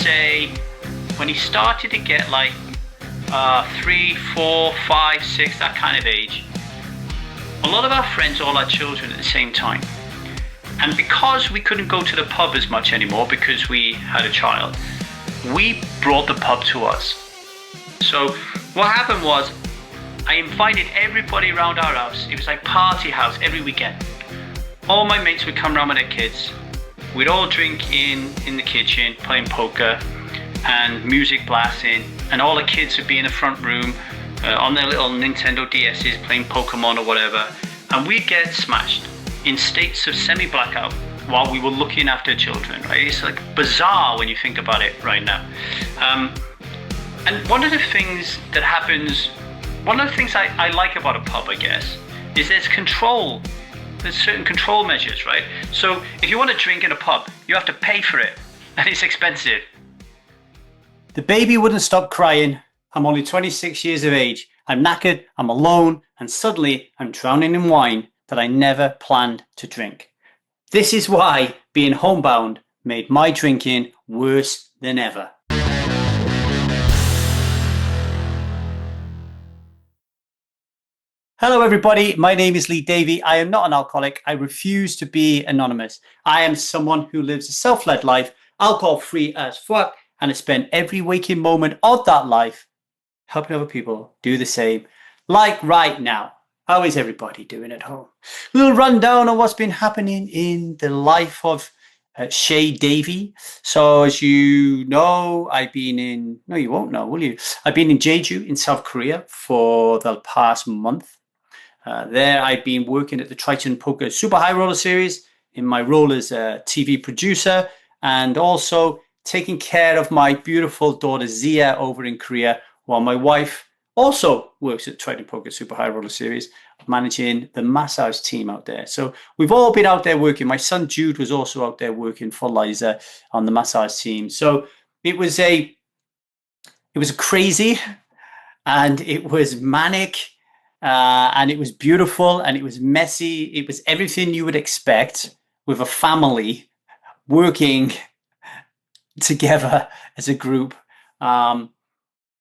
say when he started to get like 3, 4, 5, 6, that kind of age, a lot of our friends all had children at the same time. And because we couldn't go to the pub as much anymore because we had a child, we brought the pub to us. So what happened was I invited everybody around our house. It was like party house every weekend. All my mates would come around with their kids. We'd all drink in the kitchen, playing poker and music blasting, and all the kids would be in the front room on their little Nintendo DS's playing Pokemon or whatever, and we'd get smashed in states of semi-blackout while we were looking after children, right? It's like bizarre when you think about it right now. And one of the things that happens, one of the things I like about a pub, I guess, is there's control. There's certain control measures, right? So if you want to drink in a pub, you have to pay for it, and it's expensive. The baby wouldn't stop crying. I'm only 26 years of age. I'm knackered, I'm alone, and suddenly I'm drowning in wine that I never planned to drink. This is why being homebound made my drinking worse than ever. Hello everybody, my name is Davy. I am not an alcoholic. I refuse to be anonymous. I am someone who lives a self-led life, alcohol-free as fuck, and I spend every waking moment of that life helping other people do the same. Like right now. How is everybody doing at home? A little rundown on what's been happening in the life of Shay Davy. So as you know, I've been in, no you won't know, will you? I've been in Jeju in South Korea for the past month. There I've been working at the Triton Poker Super High Roller Series in my role as a TV producer, and also taking care of my beautiful daughter Zia over in Korea, while my wife also works at Triton Poker Super High Roller Series, managing the massage team out there. So we've all been out there working. My son Jude was also out there working for Liza on the massage team. So it was a crazy, and it was manic, and it was beautiful, and it was messy. It was everything you would expect with a family working together as a group.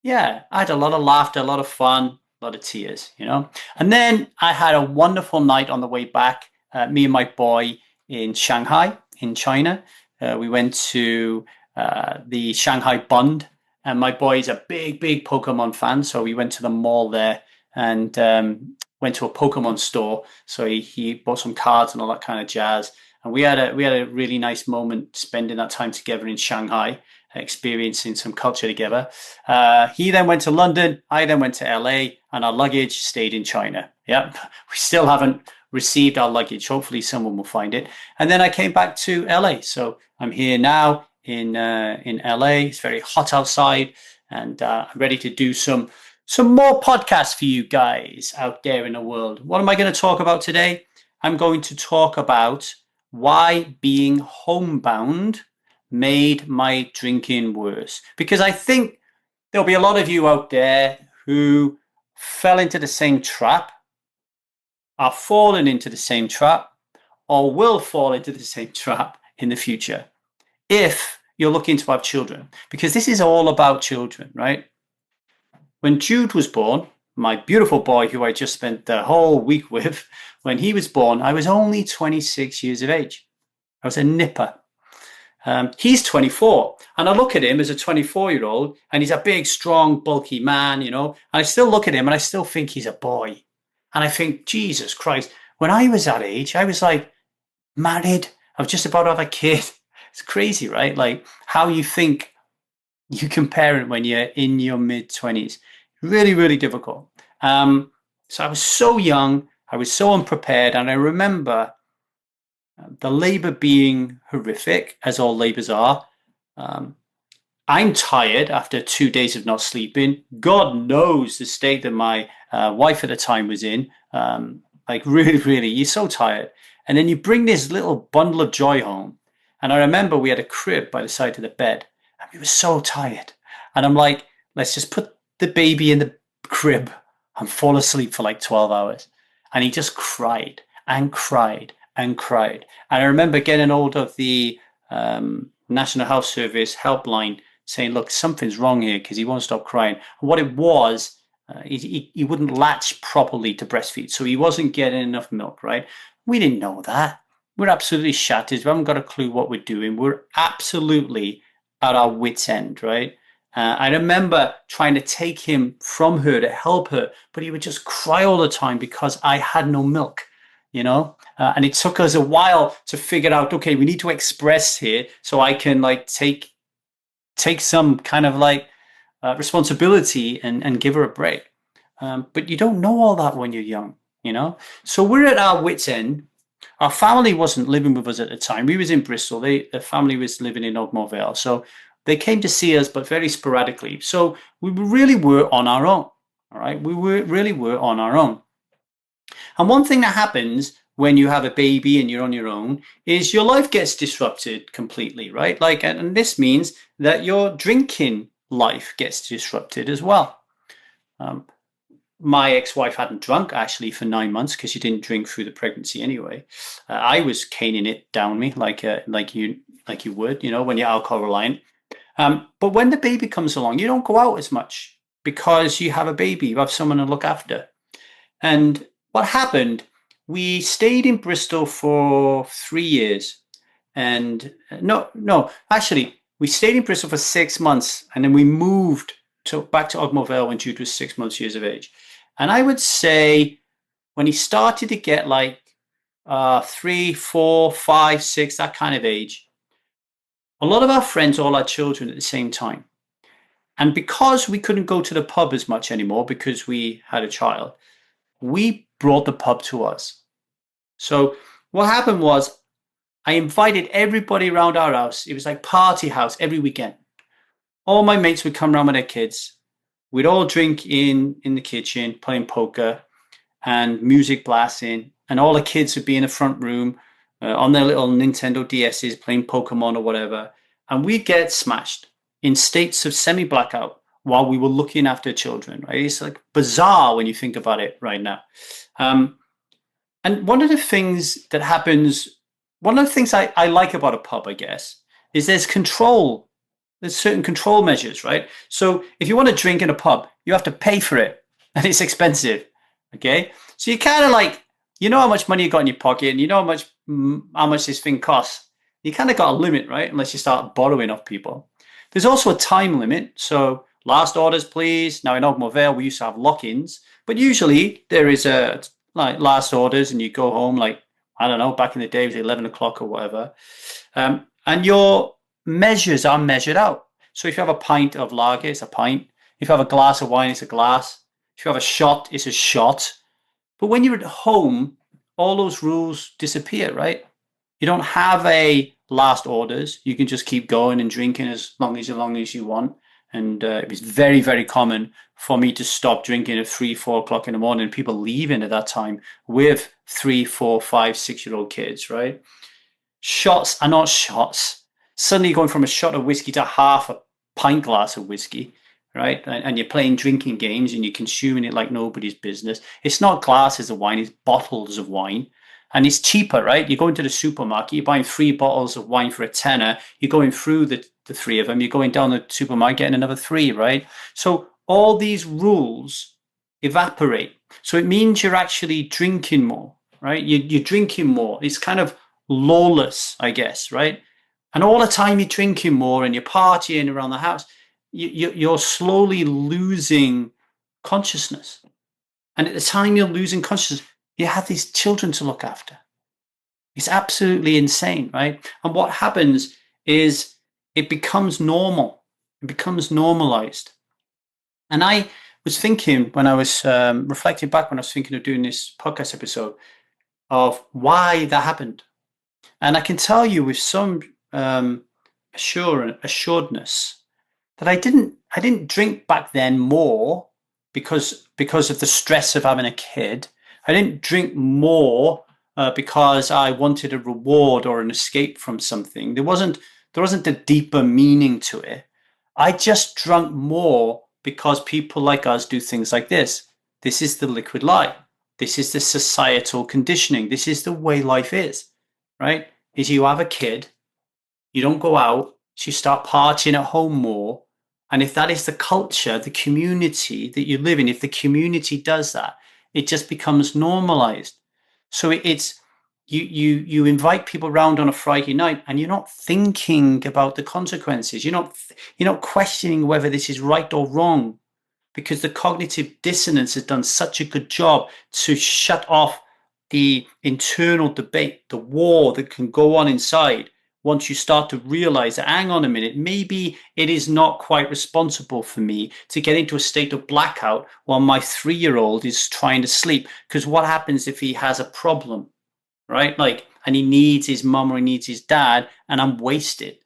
Yeah, I had a lot of laughter, a lot of fun, a lot of tears, you know. And then I had a wonderful night on the way back, me and my boy in Shanghai, in China. We went to the Shanghai Bund, and my boy is a big Pokemon fan, so we went to the mall there and went to a Pokemon store. So he bought some cards and all that kind of jazz. And we had a really nice moment spending that time together in Shanghai, experiencing some culture together. He then went to London, I then went to LA, and our luggage stayed in China. Yep, we still haven't received our luggage. Hopefully someone will find it. And then I came back to LA. So I'm here now in LA. It's very hot outside, and I'm ready to do some more podcasts for you guys out there in the world. What am I going to talk about today? I'm going to talk about why being homebound made my drinking worse. Because I think there'll be a lot of you out there who fell into the same trap, are falling into the same trap, or will fall into the same trap in the future if you're looking to have children. Because this is all about children, right? When Jude was born, my beautiful boy who I just spent the whole week with, when he was born, I was only 26 years of age. I was a nipper. He's 24, and I look at him as a 24-year-old, and he's a big, strong, bulky man, you know. And I still look at him, and I still think he's a boy. And I think, Jesus Christ, when I was that age, I was like married. I was just about to have a kid. It's crazy, right? Like how you think you can parent when you're in your mid-20s. Really difficult. So I was so young, I was so unprepared, and I remember the labor being horrific, as all labors are. I'm tired after 2 days of not sleeping. God knows the state that my wife at the time was in. Like really, you're so tired. And then you bring this little bundle of joy home. And I remember we had a crib by the side of the bed, and we were so tired. And I'm like, let's just put the baby in the crib and fall asleep for like 12 hours. And he just cried and cried and cried. And I remember getting hold of the National Health Service helpline saying, look, something's wrong here because he won't stop crying. And what it was, he wouldn't latch properly to breastfeed. So he wasn't getting enough milk, right? We didn't know that. We're absolutely shattered. We haven't got a clue what we're doing. We're absolutely at our wits' end, right? I remember trying to take him from her to help her, but he would just cry all the time because I had no milk, and it took us a while to figure out, okay, we need to express here so I can like take some kind of like responsibility and give her a break. But you don't know all that when you're young. So we're at our wits' end. Our family wasn't living with us at the time. We was in Bristol. The family was living in Ogmore Vale. So they came to see us, but very sporadically. So we really were on our own. All right. We really were on our own. And one thing that happens when you have a baby and you're on your own is your life gets disrupted completely, right? Like, and this means that your drinking life gets disrupted as well. My ex-wife hadn't drunk actually for 9 months because she didn't drink through the pregnancy anyway. I was caning it down me like you would, when you're alcohol reliant. But when the baby comes along, you don't go out as much because you have a baby, you have someone to look after. And what happened? We stayed in Bristol for 3 years, and actually, we stayed in Bristol for 6 months, and then we moved back to Ogmore Vale when Jude was 6 months years of age. And I would say when he started to get like 3, 4, 5, 6, that kind of age, a lot of our friends all had children at the same time. And because we couldn't go to the pub as much anymore because we had a child, we brought the pub to us. So what happened was I invited everybody around our house. It was like party house every weekend. All my mates would come around with their kids. We'd all drink in the kitchen, playing poker and music blasting. And all the kids would be in the front room on their little Nintendo DSs playing Pokemon or whatever. And we'd get smashed in states of semi-blackout while we were looking after children, right? It's like bizarre when you think about it right now. And one of the things that happens, one of the things I like about a pub, I guess, is there's control. There's certain control measures, right? So if you want to drink in a pub, you have to pay for it and it's expensive, okay? So you kind of like, you know how much money you got in your pocket and you know how much this thing costs. You kind of got a limit, right? Unless you start borrowing off people. There's also a time limit. So last orders, please. Now in Ogmore Vale, we used to have lock-ins, but usually there is a like last orders and you go home like, I don't know, back in the day it was 11 o'clock or whatever. And your measures are measured out. So if you have a pint of lager, it's a pint. If you have a glass of wine, it's a glass. If you have a shot, it's a shot. But when you're at home, all those rules disappear, right? You don't have a last orders. You can just keep going and drinking as long as you want. And it was very, very common for me to stop drinking at 3, 4 o'clock in the morning. People leaving at that time with 3, 4, 5, 6-year-old kids, right? Shots are not shots. Suddenly going from a shot of whiskey to half a pint glass of whiskey, right? And you're playing drinking games and you're consuming it like nobody's business. It's not glasses of wine, it's bottles of wine. And it's cheaper, right? You go into the supermarket, you're buying 3 bottles of wine for a tenner. You're going through the 3 of them. You're going down the supermarket, getting another 3, right? So all these rules evaporate. So it means you're actually drinking more, right? You're drinking more. It's kind of lawless, I guess, right? And all the time you're drinking more and you're partying around the house, you're slowly losing consciousness. And at the time you're losing consciousness, you have these children to look after. It's absolutely insane, right? And what happens is it becomes normal. It becomes normalized. And I was thinking when I was reflecting back when I was thinking of doing this podcast episode of why that happened. And I can tell you with some assuredness that I didn't drink back then more because of the stress of having a kid. I didn't drink more because I wanted a reward or an escape from something. There wasn't a deeper meaning to it. I just drank more because people like us do things like this. This is the liquid lie. This is the societal conditioning. This is the way life is, right? Is you have a kid, you don't go out, So you start partying at home more. And if that is the culture, the community that you live in, if the community does that, it just becomes normalized. So it's you invite people around on a Friday night and you're not thinking about the consequences. You're not questioning whether this is right or wrong, because the cognitive dissonance has done such a good job to shut off the internal debate, the war that can go on inside. Once you start to realize that, hang on a minute, maybe it is not quite responsible for me to get into a state of blackout while my 3-year-old is trying to sleep. Because what happens if he has a problem, right? Like, and he needs his mum or he needs his dad, and I'm wasted.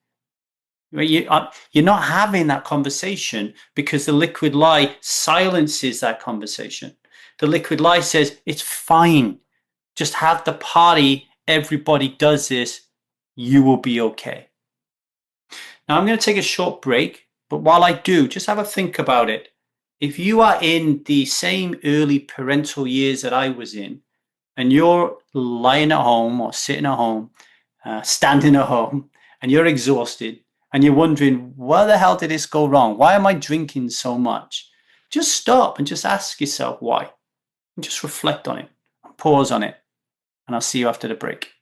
You're not having that conversation because the liquid lie silences that conversation. The liquid lie says, it's fine. Just have the party. Everybody does this. You will be okay. Now I'm going to take a short break, but while I do, just have a think about it. If you are in the same early parental years that I was in, and you're lying at home or sitting at home, standing at home, and you're exhausted, and you're wondering, where the hell did this go wrong? Why am I drinking so much? Just stop and just ask yourself why. And just reflect on it, and pause on it, and I'll see you after the break.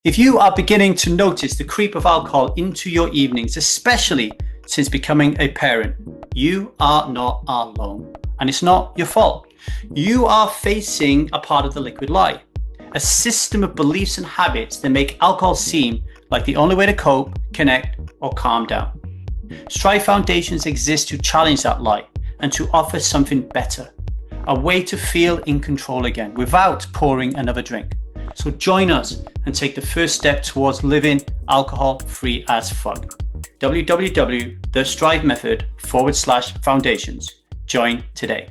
If you are beginning to notice the creep of alcohol into your evenings, especially since becoming a parent, you are not alone, and it's not your fault. You are facing a part of the liquid lie, a system of beliefs and habits that make alcohol seem like the only way to cope, connect, or calm down. Strive Foundations exists to challenge that lie and to offer something better, a way to feel in control again without pouring another drink. So join us and take the first step towards living alcohol-free as fuck. www.thestrivemethod.com/foundations. Join today.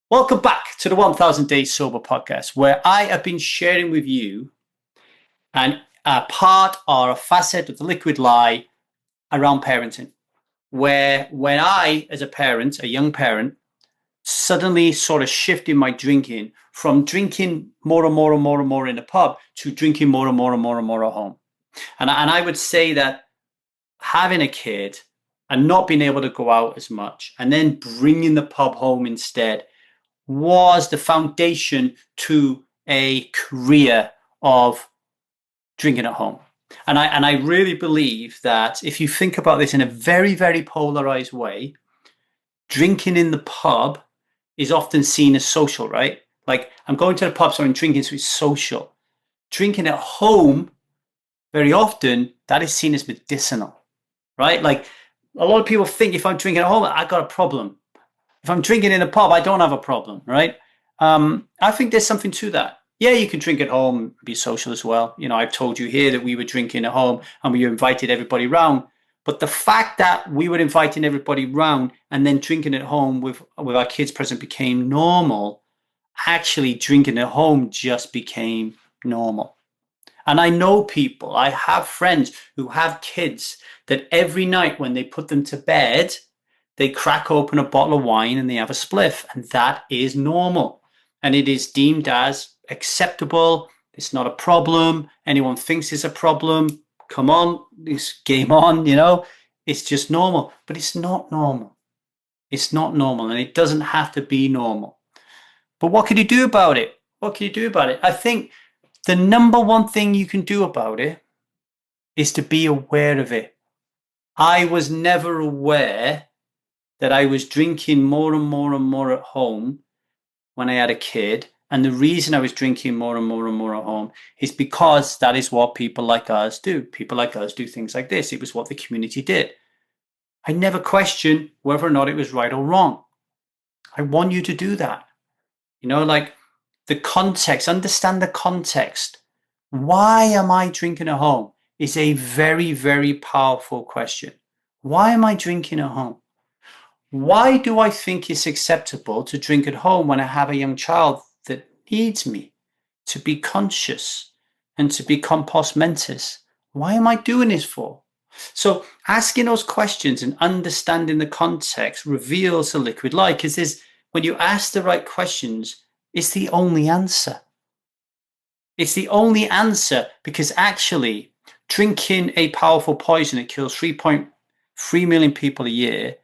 Welcome back to the 1000 Days Sober podcast, where I have been sharing with you a part or a facet of the liquid lie around parenting, where when I, as a parent, a young parent, suddenly sort of shifted my drinking from drinking more and more and more and more in the pub to drinking more and more and more and more at home. And I would say that having a kid and not being able to go out as much and then bringing the pub home instead was the foundation to a career of drinking at home. And I really believe that if you think about this in a very, very polarized way, drinking in the pub is often seen as social, right? Like, I'm going to the pub, so I'm drinking, so it's social. Drinking at home, very often, that is seen as medicinal, right? Like, a lot of people think if I'm drinking at home, I got a problem. If I'm drinking in a pub, I don't have a problem, right? I think there's something to that. Yeah, you can drink at home, be social as well. You know, I've told you here that we were drinking at home and we invited everybody round. But the fact that we were inviting everybody round and then drinking at home with our kids present became normal, actually drinking at home just became normal. And I know people, I have friends who have kids that every night when they put them to bed, they crack open a bottle of wine and they have a spliff, and that is normal. And it is deemed as acceptable. It's not a problem. Anyone thinks it's a problem. Come on, it's game on, you know. It's just normal, but it's not normal. It's not normal, and it doesn't have to be normal. But what can you do about it? What can you do about it? I think the number one thing you can do about it is to be aware of it. I was never aware that I was drinking more and more and more at home when I had a kid. And the reason I was drinking more and more and more at home is because that is what people like us do. People like us do things like this. It was what the community did. I never questioned whether or not it was right or wrong. I want you to do that. You know, like the context, understand the context. Why am I drinking at home is a very, very powerful question. Why am I drinking at home? Why do I think it's acceptable to drink at home when I have a young child that needs me to be conscious and to be compos mentis? Why am I doing this for? So asking those questions and understanding the context reveals the liquid lie, because when you ask the right questions, it's the only answer. It's the only answer because actually drinking a powerful poison that kills 3.3 million people a year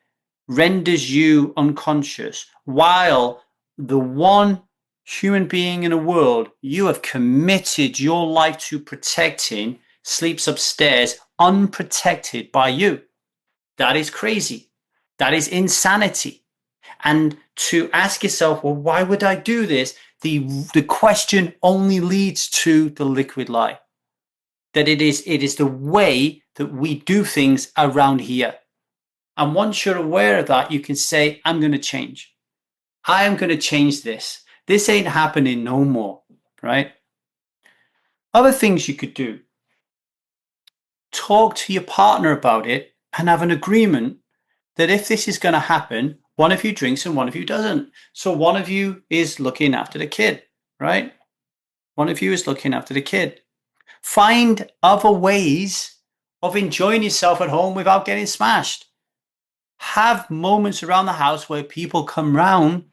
renders you unconscious while the one human being in the world you have committed your life to protecting sleeps upstairs unprotected by you. That is crazy. That is insanity. And to ask yourself, well, why would I do this? The question only leads to the liquid lie. That it is the way that we do things around here. And once you're aware of that, you can say, I'm going to change. I am going to change this. This ain't happening no more, right? Other things you could do. Talk to your partner about it and have an agreement that if this is going to happen, one of you drinks and one of you doesn't. So one of you is looking after the kid, right? One of you is looking after the kid. Find other ways of enjoying yourself at home without getting smashed. Have moments around the house where people come round,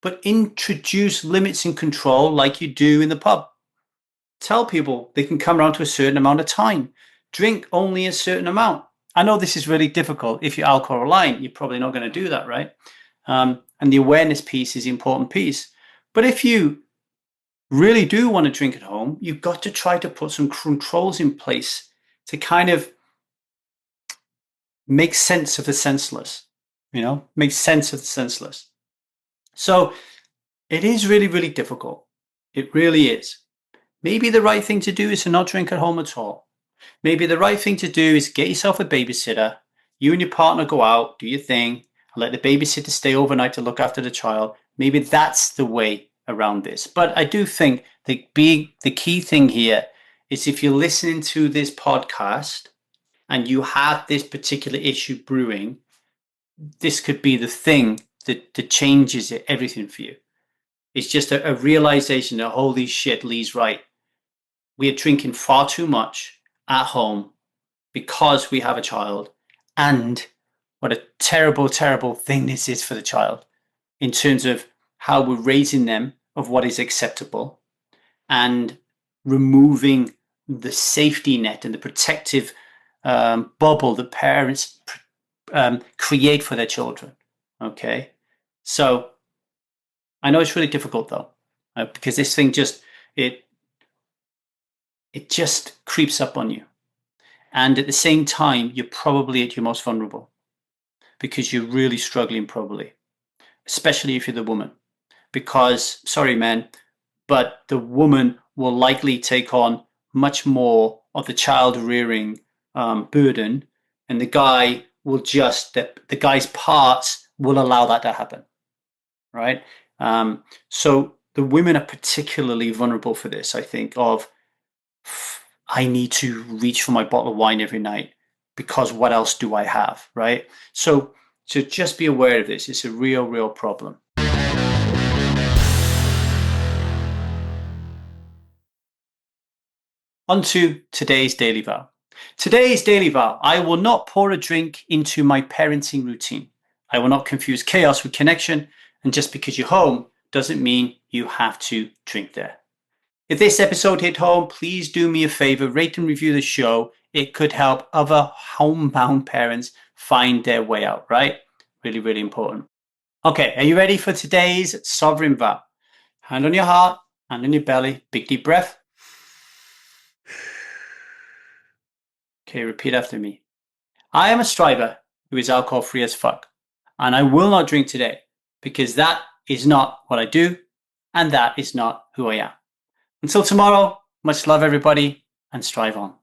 but introduce limits and control like you do in the pub. Tell people they can come around to a certain amount of time. Drink only a certain amount. I know this is really difficult. If you're alcohol reliant, you're probably not going to do that, right? And the awareness piece is the important piece. But if you really do want to drink at home, you've got to try to put some controls in place to kind of make sense of the senseless, make sense of the senseless. So it is really, really difficult. It really is. Maybe the right thing to do is to not drink at home at all. Maybe the right thing to do is get yourself a babysitter. You and your partner go out, do your thing, and let the babysitter stay overnight to look after the child. Maybe that's the way around this. But I do think the key thing here is if you're listening to this podcast and you have this particular issue brewing, this could be the thing that changes everything for you. It's just a realization that, holy shit, Lee's right. We are drinking far too much at home because we have a child, and what a terrible, terrible thing this is for the child in terms of how we're raising them, of what is acceptable, and removing the safety net and the protective bubble that parents create for their children. Okay, so I know it's really difficult though, because this thing it just creeps up on you. And at the same time, you're probably at your most vulnerable because you're really struggling, probably, especially if you're the woman. Because, sorry, men, but the woman will likely take on much more of the child rearing burden, and the guy will the guy's parts will allow that to happen, right? So the women are particularly vulnerable for this, I think, of I need to reach for my bottle of wine every night because what else do I have, right? So just be aware of this. It's a real, real problem. On to today's daily vow. Today's daily vow: I will not pour a drink into my parenting routine. I will not confuse chaos with connection. And just because you're home doesn't mean you have to drink there. If this episode hit home, please do me a favor, rate and review the show. It could help other homebound parents find their way out, right? Really, really important. Okay, are you ready for today's sovereign vow? Hand on your heart, hand on your belly, big deep breath. Okay, repeat after me. I am a striver who is alcohol free as fuck, and I will not drink today because that is not what I do, and that is not who I am. Until tomorrow, much love everybody, and strive on.